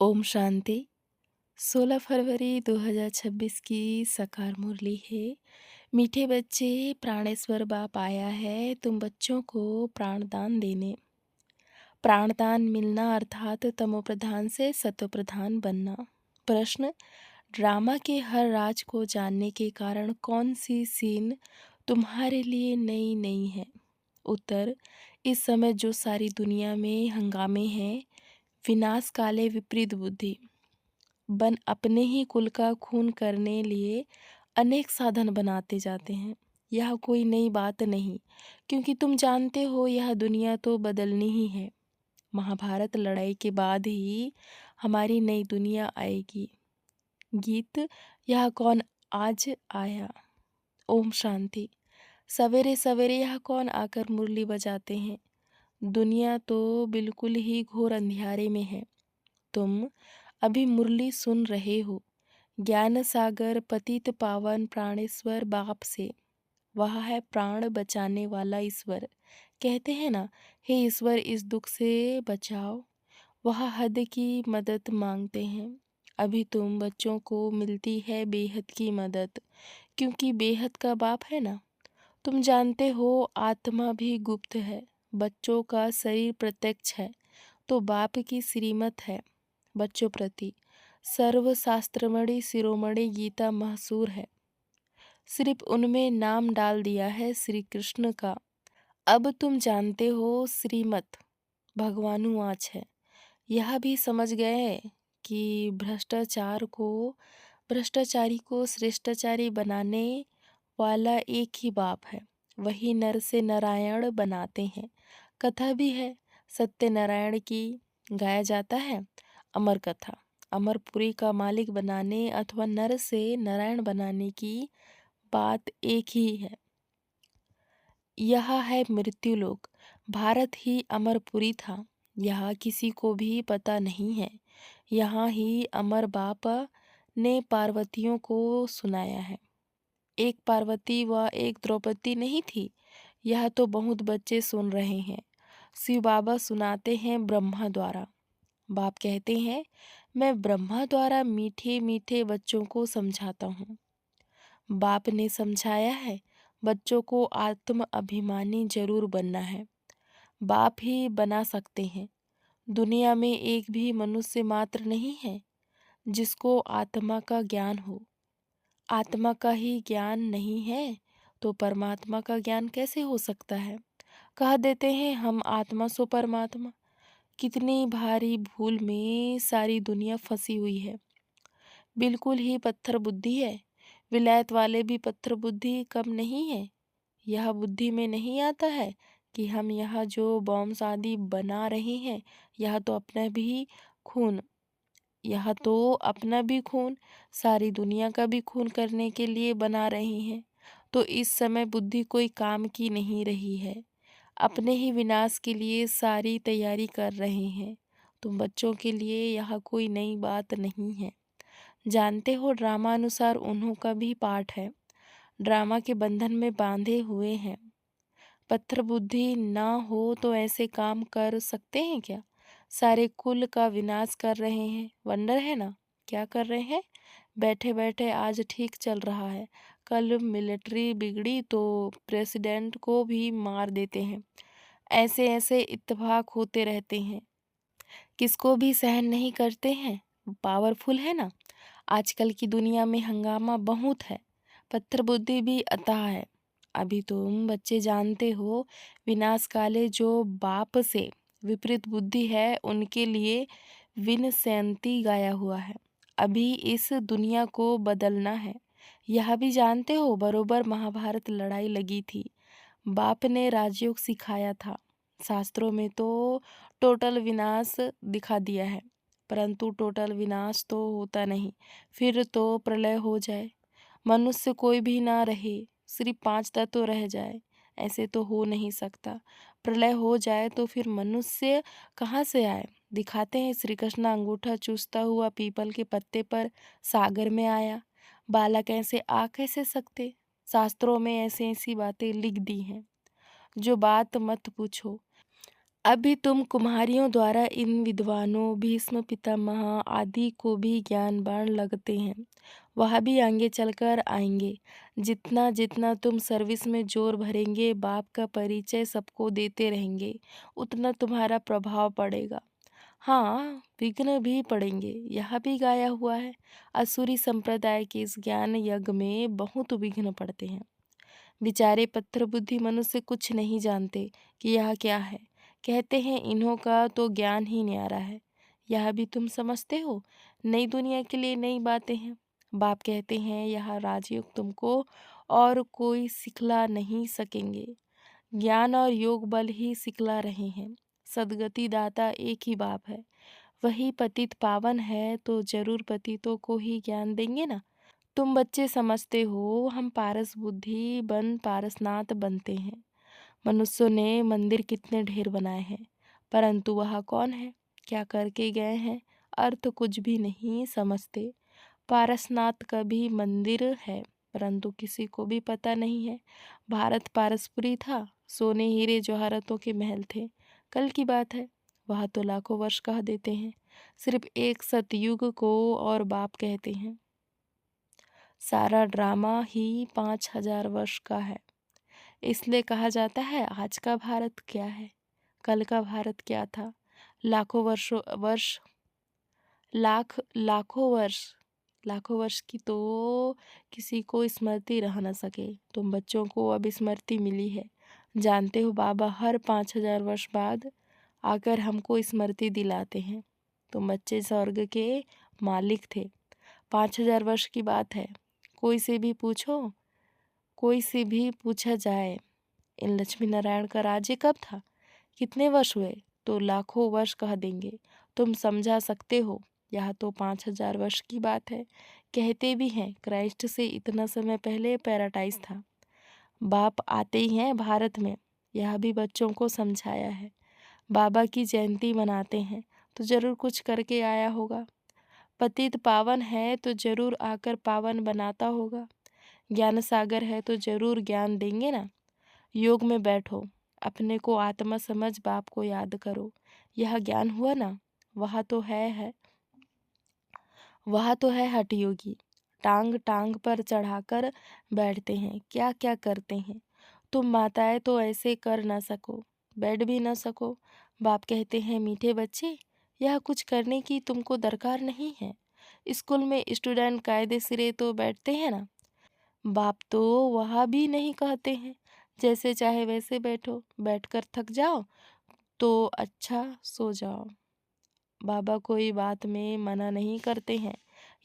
ओम शांति। 16 फरवरी 2026 की सकार मुरली है। मीठे बच्चे, प्राणेश्वर बाप आया है तुम बच्चों को प्राणदान देने। प्राणदान मिलना अर्थात तमोप्रधान से सतोप्रधान बनना। प्रश्न: ड्रामा के हर राज को जानने के कारण कौन सी सीन तुम्हारे लिए नई नहीं है? उत्तर: इस समय जो सारी दुनिया में हंगामे हैं, विनाश काले विपरीत बुद्धि बन अपने ही कुल का खून करने लिए अनेक साधन बनाते जाते हैं। यह कोई नई बात नहीं, क्योंकि तुम जानते हो यह दुनिया तो बदलनी ही है। महाभारत लड़ाई के बाद ही हमारी नई दुनिया आएगी। गीत: यह कौन आज आया। ओम शांति। सवेरे सवेरे यह कौन आकर मुरली बजाते हैं? दुनिया तो बिल्कुल ही घोर अंधियारे में है। तुम अभी मुरली सुन रहे हो ज्ञान सागर पतित पावन प्राणेश्वर बाप से। वह है प्राण बचाने वाला ईश्वर। कहते हैं ना, हे ईश्वर इस दुख से बचाओ। वह हद की मदद मांगते हैं। अभी तुम बच्चों को मिलती है बेहद की मदद, क्योंकि बेहद का बाप है ना। तुम जानते हो आत्मा भी गुप्त है, बच्चों का शरीर प्रत्यक्ष है, तो बाप की श्रीमत है बच्चों प्रति। सर्वशास्त्रमणि शिरोमणि गीता महसूर है, सिर्फ उनमें नाम डाल दिया है श्री कृष्ण का। अब तुम जानते हो श्रीमत भगवानुवाच है। यह भी समझ गए कि भ्रष्टाचारी को श्रेष्ठाचारी बनाने वाला एक ही बाप है। वही नर से नारायण बनाते हैं। कथा भी है सत्यनारायण की, गाया जाता है अमर कथा। अमरपुरी का मालिक बनाने अथवा नर से नारायण बनाने की बात एक ही है। यह है मृत्युलोक। भारत ही अमरपुरी था, यह किसी को भी पता नहीं है। यहाँ ही अमर बाप ने पार्वतियों को सुनाया है। एक पार्वती व एक द्रौपदी नहीं थी, यह तो बहुत बच्चे सुन रहे हैं। शिव बाबा सुनाते हैं ब्रह्मा द्वारा। बाप कहते हैं, मैं ब्रह्मा द्वारा मीठे मीठे बच्चों को समझाता हूँ। बाप ने समझाया है बच्चों को आत्म अभिमानी जरूर बनना है। बाप ही बना सकते हैं। दुनिया में एक भी मनुष्य मात्र नहीं है जिसको आत्मा का ज्ञान हो। आत्मा का ही ज्ञान नहीं है तो परमात्मा का ज्ञान कैसे हो सकता है? कह देते हैं हम आत्मा सो परमात्मा। कितनी भारी भूल में सारी दुनिया फंसी हुई है। बिल्कुल ही पत्थर बुद्धि है। विलायत वाले भी पत्थर बुद्धि कम नहीं है। यह बुद्धि में नहीं आता है कि हम यह जो बॉम्ब आदि बना रहे हैं, खून यह तो अपना भी खून, सारी दुनिया का भी खून करने के लिए बना रहे हैं। तो इस समय बुद्धि कोई काम की नहीं रही है, अपने ही विनाश के लिए सारी तैयारी कर रहे हैं। तुम बच्चों के लिए यह कोई नई बात नहीं है। जानते हो ड्रामा अनुसार उन्हों का भी पाठ है। ड्रामा के बंधन में बांधे हुए हैं। पत्थर बुद्धि ना हो तो ऐसे काम कर सकते हैं क्या? सारे कुल का विनाश कर रहे हैं। वंडर है ना, क्या कर रहे हैं? बैठे बैठे आज ठीक चल रहा है, कल मिलिट्री बिगड़ी तो प्रेसिडेंट को भी मार देते हैं। ऐसे ऐसे इत्तेफाक होते रहते हैं, किसको भी सहन नहीं करते हैं। पावरफुल है ना। आजकल की दुनिया में हंगामा बहुत है, पत्थर बुद्धि भी अतः है। अभी तुम बच्चे जानते हो विनाश काले जो बाप से विपरीत बुद्धि है उनके लिए विन सैंती गाया हुआ है। अभी इस दुनिया को बदलना है। यह भी जानते हो बरोबर महाभारत लड़ाई लगी थी। बाप ने राजयोग सिखाया था। शास्त्रों में तो टोटल विनाश दिखा दिया है, परंतु टोटल विनाश तो होता नहीं। फिर तो प्रलय हो जाए, मनुष्य कोई भी ना रहे, सिर्फ 5 तत्व रह जाए, ऐसे तो हो नहीं सकता। प्रलय हो जाए तो फिर मनुष्य कहाँ से आए? दिखाते हैं श्री कृष्ण अंगूठा चूसता हुआ पीपल के पत्ते पर सागर में आया। बालक ऐसे आ कैसे सकते? शास्त्रों में ऐसी ऐसी बातें लिख दी हैं जो बात मत पूछो। अभी तुम कुम्हारियों द्वारा इन विद्वानों भीष्म पितामह आदि को भी ज्ञान बाण लगते हैं। वह भी आगे चलकर आएंगे। जितना जितना तुम सर्विस में जोर भरेंगे, बाप का परिचय सबको देते रहेंगे, उतना तुम्हारा प्रभाव पड़ेगा। हाँ, विघ्न भी पड़ेंगे, यह भी गाया हुआ है। असुरी संप्रदाय के इस ज्ञान यज्ञ में बहुत विघ्न पड़ते हैं। बेचारे पत्थर बुद्धि मनुष्य कुछ नहीं जानते कि यह क्या है। कहते हैं इन्हों का तो ज्ञान ही न्यारा है। यह भी तुम समझते हो, नई दुनिया के लिए नई बातें हैं। बाप कहते हैं यह राजयोग तुमको और कोई सिखला नहीं सकेंगे। ज्ञान और योग बल ही सिखला रहे हैं। सदगति दाता एक ही बाप है। वही पतित पावन है तो जरूर पतितों को ही ज्ञान देंगे ना। तुम बच्चे समझते हो हम पारस बुद्धि बन पारसनाथ बनते हैं। मनुष्यों ने मंदिर कितने ढेर बनाए हैं, परंतु वह कौन है, क्या करके गए हैं, अर्थ कुछ भी नहीं समझते। पारसनाथ का भी मंदिर है, परंतु किसी को भी पता नहीं है। भारत पारसपुरी था, सोने हीरे जवाहरातों के महल थे। कल की बात है, वह तो लाखों वर्ष कह देते हैं। सिर्फ एक सतयुग को और बाप कहते हैं। सारा ड्रामा ही 5,000 वर्ष का है। इसलिए कहा जाता है आज का भारत क्या है, कल का भारत क्या था। लाखों वर्षों वर्ष लाखों वर्ष की तो किसी को स्मृति रह न सके। तुम बच्चों को अब स्मृति मिली है। जानते हो बाबा हर 5,000 वर्ष बाद आकर हमको स्मृति दिलाते हैं। तुम बच्चे स्वर्ग के मालिक थे। 5,000 वर्ष की बात है। कोई से भी पूछा जाए इन लक्ष्मी नारायण का राज्य कब था, कितने वर्ष हुए, तो लाखों वर्ष कह देंगे। तुम समझा सकते हो, यह तो 5,000 वर्ष की बात है। कहते भी हैं क्राइस्ट से इतना समय पहले पैराडाइज था। बाप आते ही हैं भारत में, यह भी बच्चों को समझाया है। बाबा की जयंती मनाते हैं तो जरूर कुछ करके आया होगा। पतित पावन है तो जरूर आकर पावन बनाता होगा। ज्ञान सागर है तो जरूर ज्ञान देंगे ना। योग में बैठो, अपने को आत्मा समझ बाप को याद करो। यह ज्ञान हुआ ना, वह तो है हठ योगी। टांग टांग पर चढ़ाकर बैठते हैं, क्या क्या करते हैं। तुम माताएं तो ऐसे कर ना सको, बैठ भी ना सको। बाप कहते हैं मीठे बच्चे, यह कुछ करने की तुमको दरकार नहीं है। स्कूल में स्टूडेंट कायदे सिरे तो बैठते हैं ना। बाप तो वह भी नहीं कहते हैं, जैसे चाहे वैसे बैठो, बैठकर थक जाओ तो अच्छा सो जाओ। बाबा कोई बात में मना नहीं करते हैं।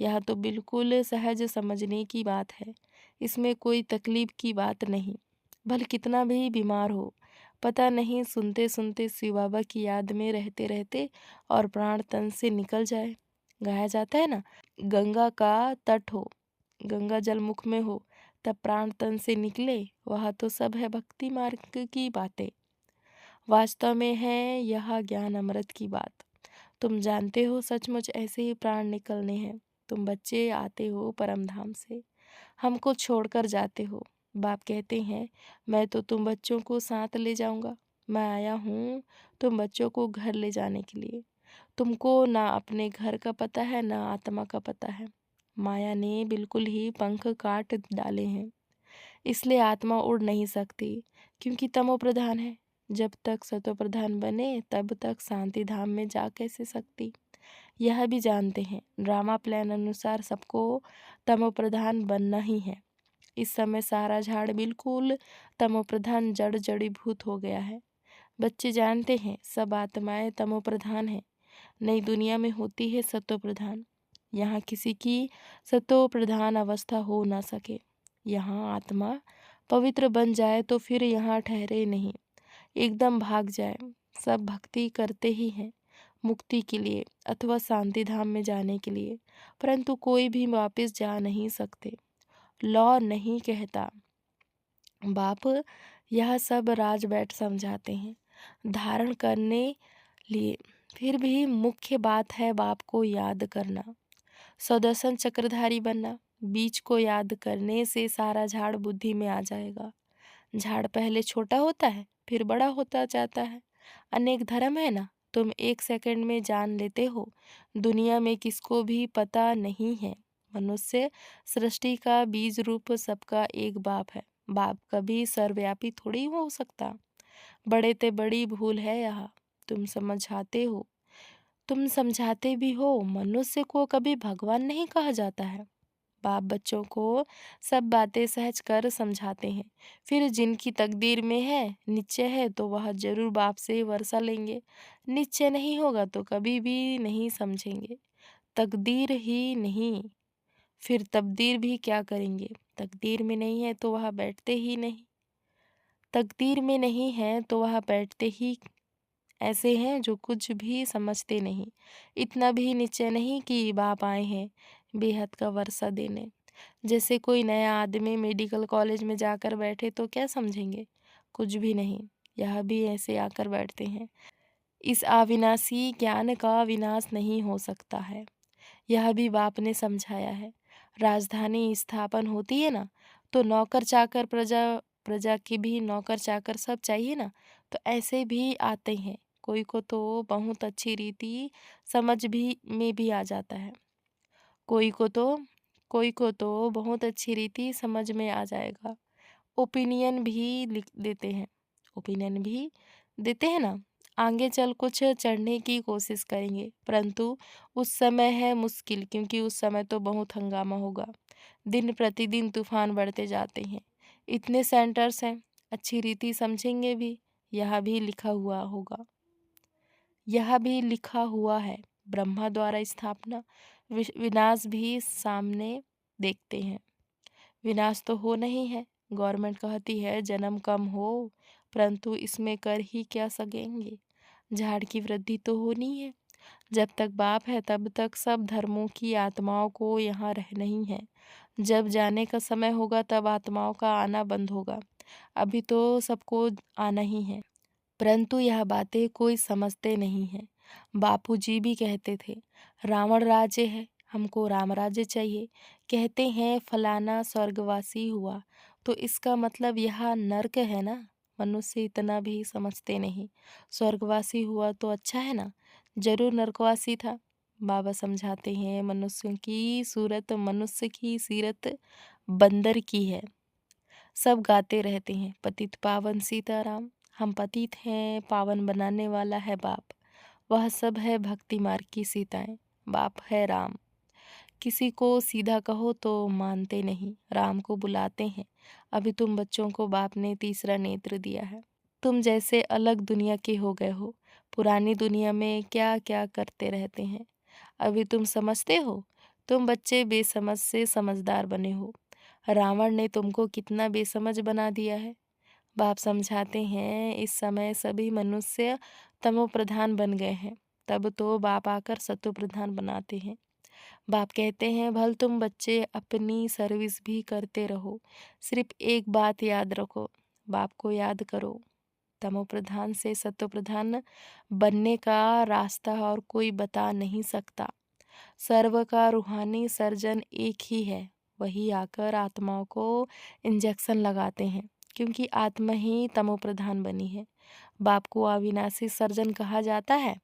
यह तो बिल्कुल सहज समझने की बात है। इसमें कोई तकलीफ की बात नहीं। भले कितना भी बीमार हो, पता नहीं सुनते सुनते शिव बाबा की याद में रहते रहते और प्राण तन से निकल जाए। गाया जाता है ना, गंगा का तट हो, गंगा जल मुख में हो, तब प्राण तन से निकले। वह तो सब है भक्ति मार्ग की बातें। वास्तव में है यह ज्ञान अमृत की बात। तुम जानते हो सचमुच ऐसे ही प्राण निकलने हैं। तुम बच्चे आते हो परम धाम से, हमको छोड़कर जाते हो। बाप कहते हैं मैं तो तुम बच्चों को साथ ले जाऊंगा। मैं आया हूँ तुम बच्चों को घर ले जाने के लिए। तुमको ना अपने घर का पता है ना आत्मा का पता है। माया ने बिल्कुल ही पंख काट डाले हैं, इसलिए आत्मा उड़ नहीं सकती, क्योंकि तमो प्रधान है। जब तक सतो प्रधान बने तब तक शांति धाम में जा कैसे सकती। यह भी जानते हैं ड्रामा प्लान अनुसार सबको तमो प्रधान बनना ही है। इस समय सारा झाड़ बिल्कुल तमो प्रधान जड़ जड़ीभूत हो गया है। बच्चे जानते हैं सब आत्माएं तमो प्रधान है। नई दुनिया में होती है सतो प्रधान। यहाँ किसी की सतो प्रधान अवस्था हो ना सके। यहाँ आत्मा पवित्र बन जाए तो फिर यहाँ ठहरे नहीं, एकदम भाग जाए। सब भक्ति करते ही हैं मुक्ति के लिए अथवा शांति धाम में जाने के लिए, परंतु कोई भी वापस जा नहीं सकते। लॉ नहीं कहता। बाप यह सब राज बैठ समझाते हैं धारण करने लिए। फिर भी मुख्य बात है बाप को याद करना, सुदर्शन चक्रधारी बनना। बीज को याद करने से सारा झाड़ बुद्धि में आ जाएगा। झाड़ पहले छोटा होता है फिर बड़ा होता जाता है। अनेक धर्म है ना, तुम एक सेकंड में जान लेते हो। दुनिया में किसको भी पता नहीं है। मनुष्य सृष्टि का बीज रूप सबका एक बाप है। बाप कभी सर्वव्यापी थोड़ी हो सकता। बड़े ते बड़ी भूल है यहाँ। तुम समझाते हो, तुम समझाते भी हो। मनुष्य को कभी भगवान नहीं कहा जाता है। बाप बच्चों को सब बातें सहज कर समझाते हैं। फिर जिनकी तकदीर में है, निश्चय है, तो वह जरूर बाप से वर्षा लेंगे। निश्चय नहीं होगा तो कभी भी नहीं समझेंगे। तकदीर ही नहीं, फिर तब्दीर भी क्या करेंगे। तकदीर में नहीं है तो वह बैठते ही नहीं। तकदीर में नहीं है तो वह बैठते ही ऐसे हैं जो कुछ भी समझते नहीं। इतना भी निश्चय नहीं कि बाप आए हैं बेहद का वर्षा देने। जैसे कोई नया आदमी मेडिकल कॉलेज में जाकर बैठे तो क्या समझेंगे? कुछ भी नहीं। यह भी ऐसे आकर बैठते हैं। इस अविनाशी ज्ञान का विनाश नहीं हो सकता है। यह भी बाप ने समझाया है। राजधानी स्थापन होती है ना, तो नौकर चाकर प्रजा, प्रजा की भी नौकर चाकर सब चाहिए ना, तो ऐसे भी आते हैं। कोई को तो बहुत अच्छी रीति समझ भी में भी आ जाता है। कोई को तो कोई को तो बहुत अच्छी रीति समझ में आ जाएगा। ओपिनियन भी लिख देते हैं। ओपिनियन भी देते हैं ना। आगे चल कुछ चढ़ने की कोशिश करेंगे, परंतु उस समय है मुश्किल, क्योंकि उस समय तो बहुत हंगामा होगा। दिन प्रतिदिन तूफान बढ़ते जाते हैं। इतने सेंटर्स हैं, अच्छी रीति समझेंगे भी। यह भी लिखा हुआ होगा, यह भी लिखा हुआ है। ब्रह्मा द्वारा स्थापना, विनाश भी सामने देखते हैं। विनाश तो हो नहीं है। गवर्नमेंट कहती है जन्म कम हो, परंतु इसमें कर ही क्या सकेंगे। झाड़ की वृद्धि तो होनी है। जब तक बाप है तब तक सब धर्मों की आत्माओं को यहाँ रहना ही है। जब जाने का समय होगा तब आत्माओं का आना बंद होगा। अभी तो सबको आना ही है, परंतु यह बातें कोई समझते नहीं है। बापूजी भी कहते थे रावण राज्य है, हमको राम राज्य चाहिए। कहते हैं फलाना स्वर्गवासी हुआ, तो इसका मतलब यह नर्क है ना। मनुष्य इतना भी समझते नहीं। स्वर्गवासी हुआ तो अच्छा है ना, जरूर नरकवासी था। बाबा समझाते हैं मनुष्यों की सूरत, मनुष्य की सीरत बंदर की है। सब गाते रहते हैं पतित पावन सीताराम। हम पतित हैं, पावन बनाने वाला है बाप। वह सब है भक्ति मार्ग की सीताएं। बाप है राम। किसी को सीधा कहो तो मानते नहीं, राम को बुलाते हैं। अभी तुम बच्चों को बाप ने तीसरा नेत्र दिया है। तुम जैसे अलग दुनिया के हो गए हो। पुरानी दुनिया में क्या क्या करते रहते हैं, अभी तुम समझते हो। तुम बच्चे बेसमझ से समझदार बने हो। रावण ने तुमको कितना बेसमझ बना दिया है। बाप समझाते हैं इस समय सभी मनुष्य तमो प्रधान बन गए हैं, तब तो बाप आकर सतो प्रधान बनाते हैं। बाप कहते हैं भल तुम बच्चे अपनी सर्विस भी करते रहो, सिर्फ एक बात याद रखो, बाप को याद करो। तमो प्रधान से सतो प्रधान बनने का रास्ता और कोई बता नहीं सकता। सर्व का रूहानी सर्जन एक ही है। वही आकर आत्माओं को इंजेक्शन लगाते हैं, क्योंकि आत्मा ही तमो प्रधान बनी है। बाप को अविनाशी सर्जन कहा जाता है।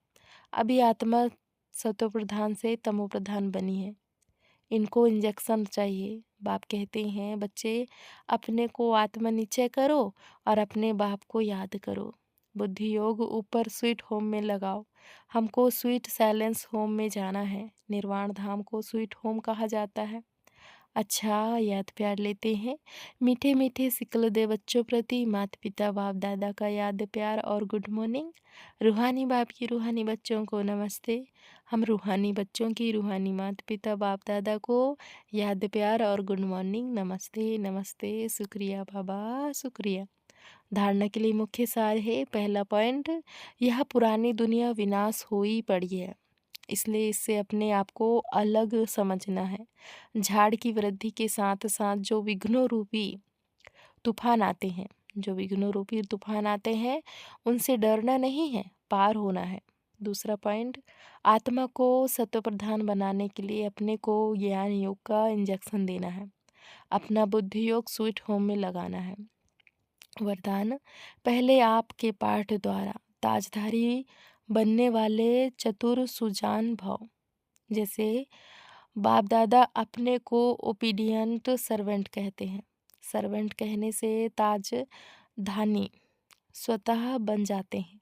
अभी आत्मा सतो प्रधान से तमो प्रधान बनी है। इनको इंजेक्शन चाहिए। बाप कहते हैं बच्चे अपने को आत्मनिश्चय करो और अपने बाप को याद करो। बुद्धि योग ऊपर स्वीट होम में लगाओ। हमको स्वीट साइलेंस होम में जाना है। निर्वाण धाम को स्वीट होम कहा जाता है। अच्छा, याद प्यार लेते हैं। मीठे मीठे सिकल दे बच्चों प्रति माता पिता बाप दादा का याद प्यार और गुड मॉर्निंग। रूहानी बाप की रूहानी बच्चों को नमस्ते। हम रूहानी बच्चों की रूहानी माता पिता बाप दादा को याद प्यार और गुड मॉर्निंग, नमस्ते नमस्ते, शुक्रिया बाबा शुक्रिया। धारणा के लिए मुख्य सार है। पहला पॉइंट, यह पुरानी दुनिया विनाश हो ही पड़ी है, इसलिए इससे अपने आप को अलग समझना है। झाड़ की वृद्धि के साथ साथ जो विघ्नों रूपी तूफान आते हैं, जो विघ्नों रूपी तूफान आते हैं, उनसे डरना नहीं है, पार होना है। दूसरा पॉइंट, आत्मा को सत्वप्रधान बनाने के लिए अपने को ज्ञान योग का इंजेक्शन देना है। अपना बुद्धि योग स्वीट होम में लगाना है। वरदान, पहले आपके पाठ द्वारा ताजधारी बनने वाले चतुर सुजान भव। जैसे बाप दादा अपने को ओबीडिएंट सर्वेंट कहते हैं। सर्वेंट कहने से ताज धानी स्वतः बन जाते हैं।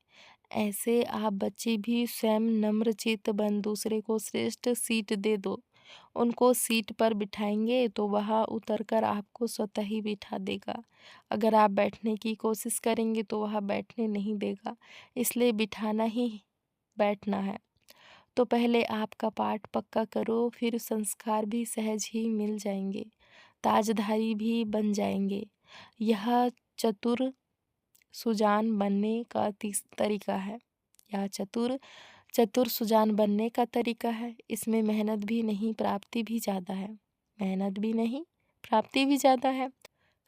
ऐसे आप बच्चे भी स्वयं नम्रचित्त बन दूसरे को श्रेष्ठ सीट दे दो। उनको सीट पर बिठाएंगे तो वह उतरकर आपको स्वतः ही बिठा देगा। अगर आप बैठने की कोशिश करेंगे तो वह बैठने नहीं देगा। इसलिए बिठाना ही बैठना है। तो पहले आपका पाठ पक्का करो, फिर संस्कार भी सहज ही मिल जाएंगे, ताजधारी भी बन जाएंगे। यह चतुर सुजान बनने का तरीका है। यह चतुर चतुर सुजान बनने का तरीका है। इसमें मेहनत भी नहीं, प्राप्ति भी ज़्यादा है। मेहनत भी नहीं, प्राप्ति भी ज़्यादा है।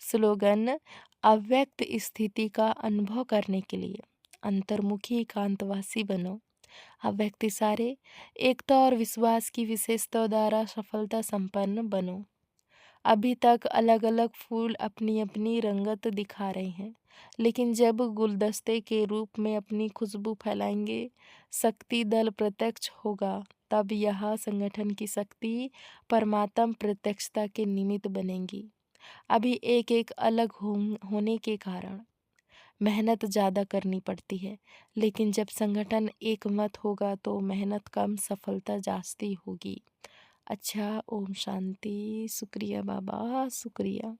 स्लोगन: अव्यक्त स्थिति का अनुभव करने के लिए अंतर्मुखी एकांतवासी बनो। अव्यक्त सारे एकता और विश्वास की विशेषता द्वारा सफलता संपन्न बनो। अभी तक अलग अलग फूल अपनी अपनी रंगत दिखा रहे हैं, लेकिन जब गुलदस्ते के रूप में अपनी खुशबू फैलाएंगे, शक्ति दल प्रत्यक्ष होगा, तब यह संगठन की शक्ति परमात्म प्रत्यक्षता के निमित्त बनेगी। अभी एक एक अलग होने के कारण मेहनत ज़्यादा करनी पड़ती है, लेकिन जब संगठन एक मत होगा तो मेहनत कम, सफलता जास्ती होगी। अच्छा, ओम शांति। शुक्रिया बाबा, शुक्रिया।